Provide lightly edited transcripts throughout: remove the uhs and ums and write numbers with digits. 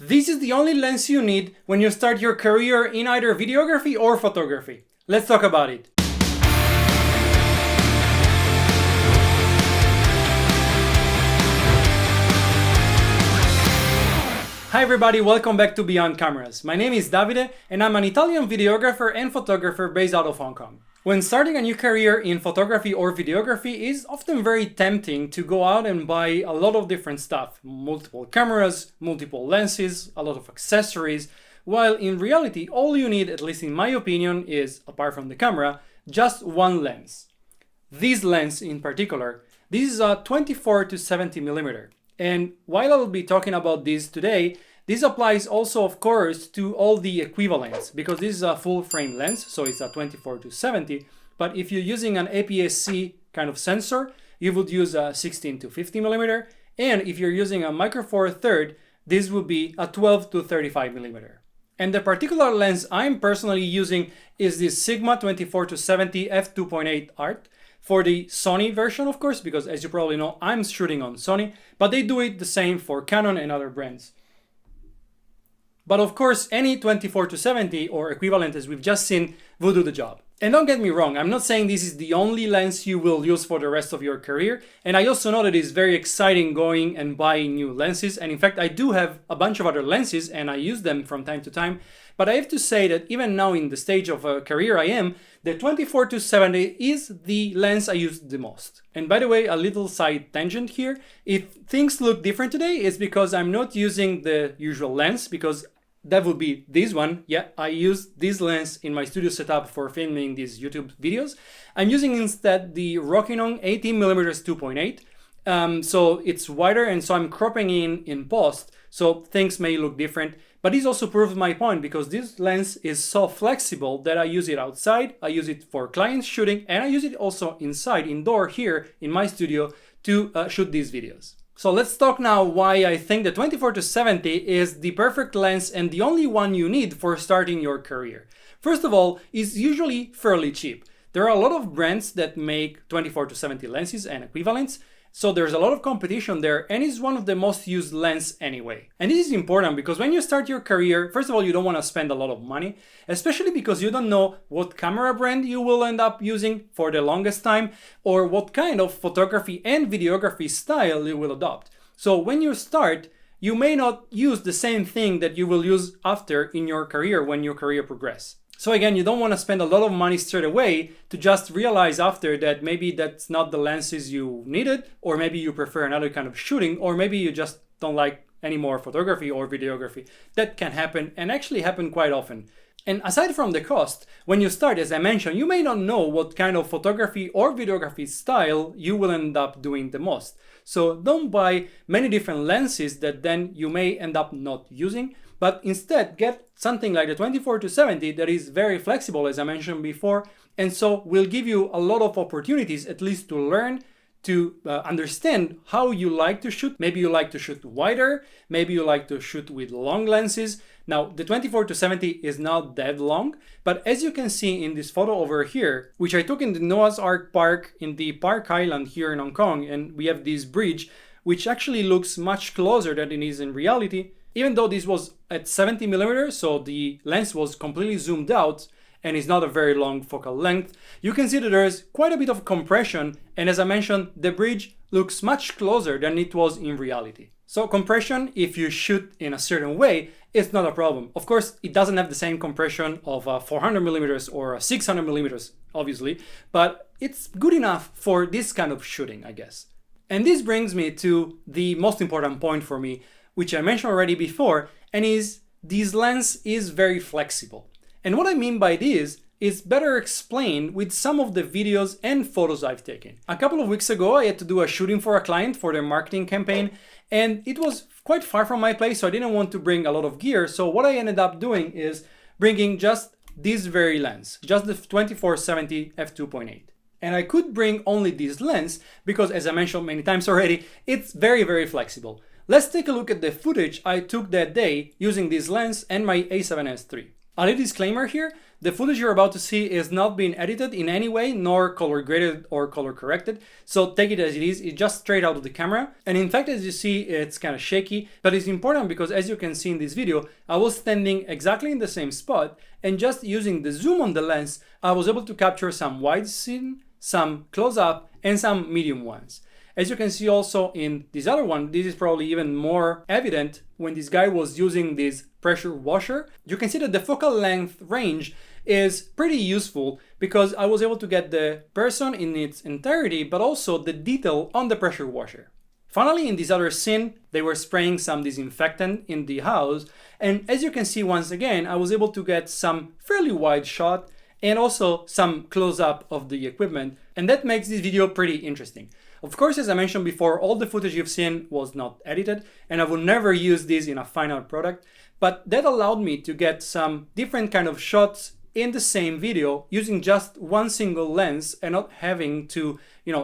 This is the only lens you need when you start your career in either videography or photography. Let's talk about it. Hi everybody, welcome back to Beyond Cameras. My name is Davide and I'm an Italian videographer and photographer based out of Hong Kong. When starting a new career in photography or videography, it's often very tempting to go out and buy a lot of different stuff. Multiple cameras, multiple lenses, a lot of accessories, while in reality all you need, at least in my opinion, is, apart from the camera, just one lens. This lens in particular, this is a 24 to 70 millimeter. And while I will be talking about this today, this applies also, of course, to all the equivalents, because this is a full frame lens, so it's a 24 to 70. But if you're using an APS-C kind of sensor, you would use a 16 to 50 millimeter. And if you're using a Micro Four Third, this would be a 12 to 35 millimeter. And the particular lens I'm personally using is this Sigma 24 to 70 f2.8 Art. For the Sony version, of course, because as you probably know, I'm shooting on Sony, but they do it the same for Canon and other brands. But of course, any 24 to 70 or equivalent as we've just seen will do the job. And don't get me wrong, I'm not saying this is the only lens you will use for the rest of your career. And I also know that it's very exciting going and buying new lenses. And in fact, I do have a bunch of other lenses and I use them from time to time. But I have to say that even now in the stage of a career I am, the 24 to 70 is the lens I use the most. And by the way, a little side tangent here. If things look different today, it's because I'm not using the usual lens, because that would be this one. Yeah, I use this lens in my studio setup for filming these YouTube videos. I'm using instead the Rokinon 18mm 2.8. So it's wider and so I'm cropping in post. So things may look different. But this also proves my point, because this lens is so flexible that I use it outside, I use it for client shooting, and I use it also inside, indoor here in my studio to shoot these videos. So let's talk now why I think the 24 to 70 is the perfect lens and the only one you need for starting your career. First of all, it's usually fairly cheap. There are a lot of brands that make 24 to 70 lenses and equivalents. So there's a lot of competition there, and it's one of the most used lenses anyway. And this is important because when you start your career, first of all, you don't want to spend a lot of money, especially because you don't know what camera brand you will end up using for the longest time, or what kind of photography and videography style you will adopt. So when you start, you may not use the same thing that you will use after in your career when your career progresses. So again, you don't want to spend a lot of money straight away to just realize after that maybe that's not the lenses you needed, or maybe you prefer another kind of shooting, or maybe you just don't like any more photography or videography. That can happen, and actually happen quite often. And aside from the cost, when you start, as I mentioned, you may not know what kind of photography or videography style you will end up doing the most. So don't buy many different lenses that then you may end up not using, but instead get something like the 24 to 70 that is very flexible, as I mentioned before, and so will give you a lot of opportunities, at least to learn, to understand how you like to shoot. Maybe you like to shoot wider, maybe you like to shoot with long lenses. Now, the 24 to 70 is not that long, but as you can see in this photo over here, which I took in the Noah's Ark Park in the Park Island here in Hong Kong, and we have this bridge, which actually looks much closer than it is in reality. Even though this was at 70 millimeters, so the lens was completely zoomed out and is not a very long focal length, you can see that there's quite a bit of compression, and as I mentioned, the bridge looks much closer than it was in reality. So compression, if you shoot in a certain way, it's not a problem. Of course, it doesn't have the same compression of a 400 millimeters or a 600 millimeters, obviously, but it's good enough for this kind of shooting, I guess. And this brings me to the most important point for me, which I mentioned already before, and is this lens is very flexible. And what I mean by this is better explained with some of the videos and photos I've taken. A couple of weeks ago, I had to do a shooting for a client for their marketing campaign, and it was quite far from my place, so I didn't want to bring a lot of gear. So what I ended up doing is bringing just this very lens, just the 24-70 f2.8. And I could bring only this lens because, as I mentioned many times already, it's very, very flexible. Let's take a look at the footage I took that day using this lens and my A7S III. A little disclaimer here, The footage you're about to see is not being edited in any way, nor color graded or color corrected. So take it as it is. It's just straight out of the camera. And in fact, as you see, it's kind of shaky, but it's important because as you can see in this video, I was standing exactly in the same spot, and just using the zoom on the lens, I was able to capture some wide scene, some close up, and some medium ones. As you can see also in this other one, this is probably even more evident when this guy was using this pressure washer. You can see that the focal length range is pretty useful because I was able to get the person in its entirety, but also the detail on the pressure washer. Finally, in this other scene, they were spraying some disinfectant in the house. And as you can see, once again, I was able to get some fairly wide shot and also some close-up of the equipment. And that makes this video pretty interesting. Of course, as I mentioned before, all the footage you've seen was not edited, and I would never use this in a final product, but that allowed me to get some different kind of shots in the same video using just one single lens and not having to,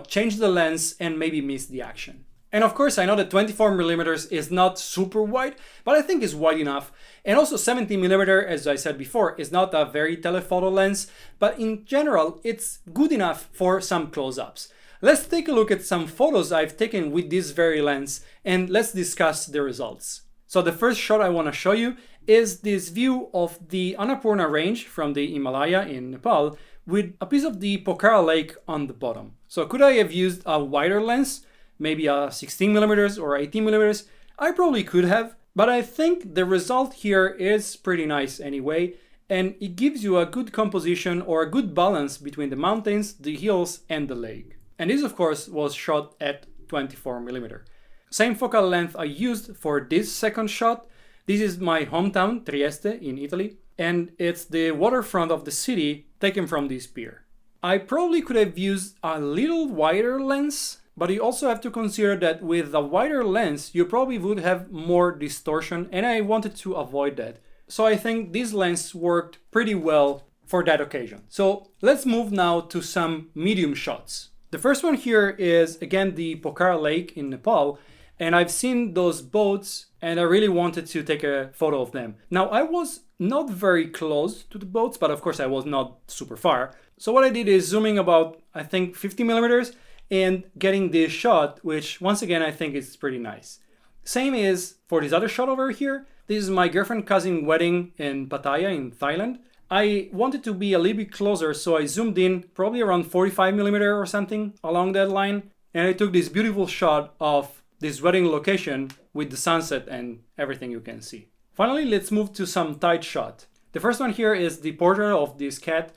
change the lens and maybe miss the action. And of course, I know that 24mm is not super wide, but I think it's wide enough. And also 17mm, as I said before, is not a very telephoto lens, but in general, it's good enough for some close-ups. Let's take a look at some photos I've taken with this very lens, and let's discuss the results. So the first shot I want to show you is this view of the Annapurna range from the Himalaya in Nepal with a piece of the Pokhara lake on the bottom. So could I have used a wider lens? Maybe a 16mm or 18mm, I probably could have, but I think the result here is pretty nice anyway, and it gives you a good composition or a good balance between the mountains, the hills, and the lake. And this, of course, was shot at 24mm. Same focal length I used for this second shot. This is my hometown, Trieste, in Italy, and it's the waterfront of the city taken from this pier. I probably could have used a little wider lens, but you also have to consider that with a wider lens, you probably would have more distortion, and I wanted to avoid that. So I think this lens worked pretty well for that occasion. So let's move now to some medium shots. The first one here is, again, the Pokhara Lake in Nepal, and I've seen those boats, and I really wanted to take a photo of them. Now, I was not very close to the boats, but of course I was not super far. So what I did is zooming about, I think, 50mm, and getting this shot, which once again I think is pretty nice. Same is for this other shot over here. This is my girlfriend's cousin wedding in Pattaya in Thailand. I wanted to be a little bit closer, so I zoomed in probably around 45mm or something along that line, and I took this beautiful shot of this wedding location with the sunset and everything you can see. Finally, let's move to some tight shot. The first one here is the portrait of this cat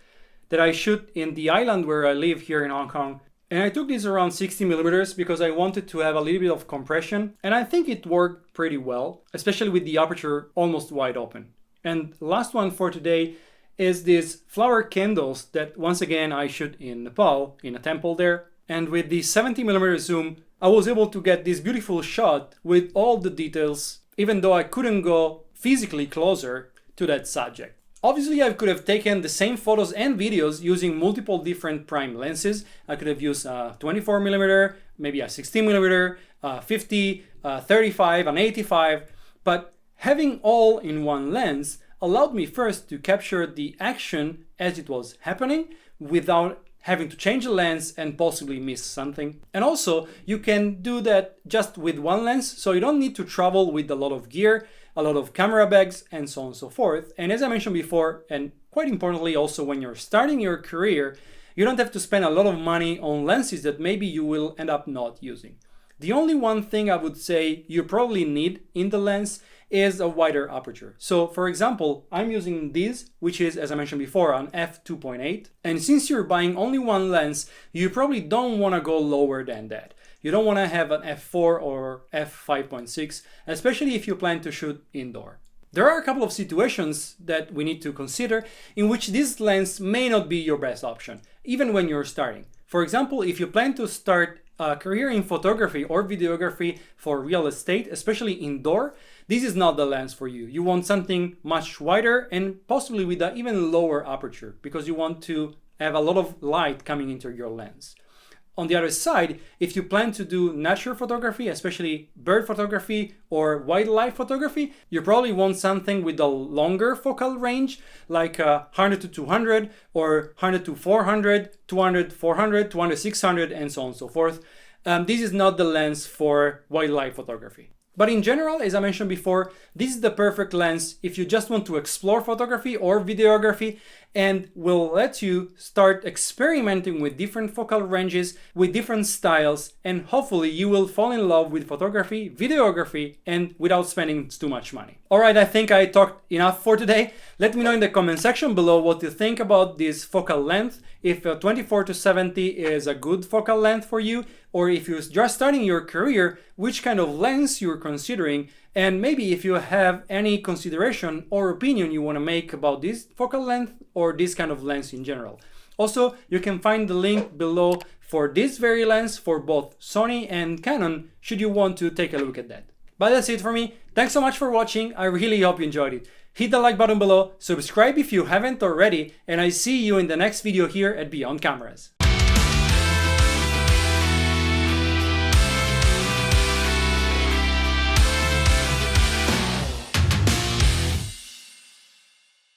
that I shoot in the island where I live here in Hong Kong. And I took this around 60mm because I wanted to have a little bit of compression, and I think it worked pretty well, especially with the aperture almost wide open. And last one for today is these flower candles that once again I shoot in Nepal, in a temple there. And with the 70mm zoom, I was able to get this beautiful shot with all the details, even though I couldn't go physically closer to that subject. Obviously, I could have taken the same photos and videos using multiple different prime lenses. I could have used a 24mm, maybe a 16mm, 50, 35, an 85, but having all in one lens allowed me first to capture the action as it was happening without having to change the lens and possibly miss something. And also, you can do that just with one lens, so you don't need to travel with a lot of gear, a lot of camera bags, and so on and so forth. And as I mentioned before, and quite importantly also when you're starting your career, you don't have to spend a lot of money on lenses that maybe you will end up not using. The only one thing I would say you probably need in the lens is a wider aperture. So for example, I'm using this, which is, as I mentioned before, an f2.8. And since you're buying only one lens, you probably don't want to go lower than that. You don't want to have an f4 or f5.6, especially if you plan to shoot indoor. There are a couple of situations that we need to consider in which this lens may not be your best option, even when you're starting. For example, if you plan to start a career in photography or videography for real estate, especially indoor, this is not the lens for you. You want something much wider and possibly with an even lower aperture because you want to have a lot of light coming into your lens. On the other side, if you plan to do nature photography, especially bird photography or wildlife photography, you probably want something with a longer focal range, like 100 to 200 or 100 to 400, 200, 400, 200, 600, and so on and so forth. This is not the lens for wildlife photography. But in general, as I mentioned before, this is the perfect lens if you just want to explore photography or videography, and will let you start experimenting with different focal ranges, with different styles, and hopefully you will fall in love with photography, videography, and without spending too much money. Alright, I think I talked enough for today. Let me know in the comment section below what you think about this focal length, if 24 to 70 is a good focal length for you, or if you're just starting your career, which kind of lens you're considering, and maybe if you have any consideration or opinion you want to make about this focal length or this kind of lens in general. Also, you can find the link below for this very lens for both Sony and Canon, should you want to take a look at that. But that's it for me. Thanks so much for watching. I really hope you enjoyed it. Hit the like button below, subscribe if you haven't already, and I see you in the next video here at Beyond Cameras.